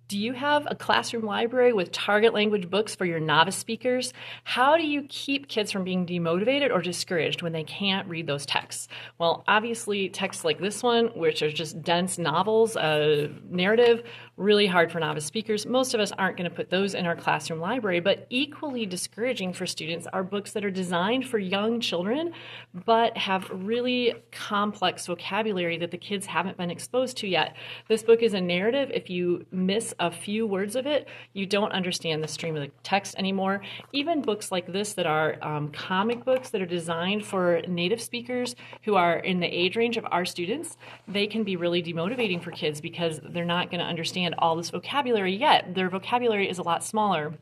Do you have a classroom library with target language books for your novice speakers? How do you keep kids from being demotivated or discouraged when they can't read those texts? Well, obviously, texts like this one, which are just dense novels, narrative, really hard for novice speakers. Most of us aren't going to put those in our classroom library, but equally discouraging for students are books that are designed for young children but have really complex vocabulary that the kids haven't been exposed to yet. This book is a narrative. If you miss a few words of it, you don't understand the stream of the text anymore. Even books like this that are comic books that are designed for native speakers who are in the age range of our students, they can be really demotivating for kids because they're not going to understand all this vocabulary yet. Their vocabulary is a lot smaller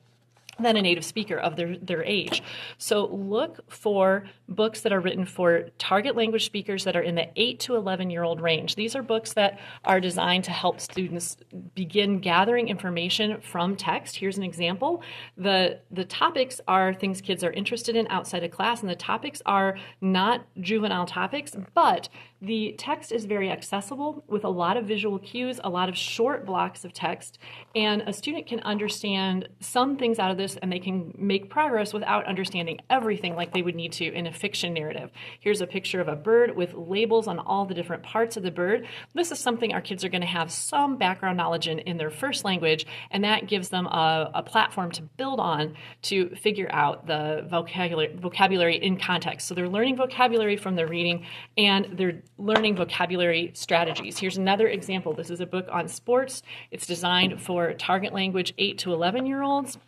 than a native speaker of their age. So look for books that are written for target language speakers that are in the 8 to 11-year-old range. These are books that are designed to help students begin gathering information from text. Here's an example. The topics are things kids are interested in outside of class, and the topics are not juvenile topics, but the text is very accessible with a lot of visual cues, a lot of short blocks of text, and a student can understand some things out of this and they can make progress without understanding everything like they would need to in a fiction narrative. Here's a picture of a bird with labels on all the different parts of the bird. This is something our kids are going to have some background knowledge in their first language, and that gives them a platform to build on to figure out the vocabulary in context. So they're learning vocabulary from their reading, and they're learning vocabulary strategies. Here's another example. This is a book on sports. It's designed for target language 8 to 11-year-olds.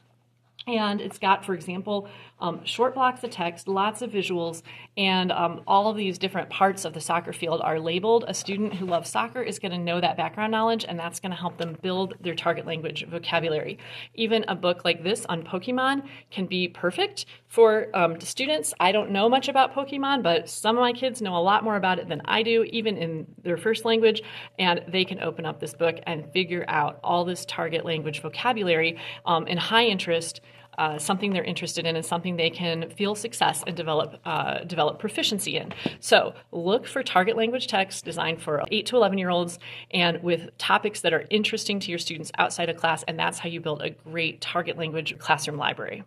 And it's got, for example, short blocks of text, lots of visuals, and all of these different parts of the soccer field are labeled. A student who loves soccer is going to know that background knowledge, and that's going to help them build their target language vocabulary. Even a book like this on Pokemon can be perfect for students. I don't know much about Pokemon, but some of my kids know a lot more about it than I do, even in their first language, and they can open up this book and figure out all this target language vocabulary in high interest, something they're interested in and something they can feel success and develop proficiency in. So look for target language text designed for 8 to 11-year-olds and with topics that are interesting to your students outside of class, and that's how you build a great target language classroom library.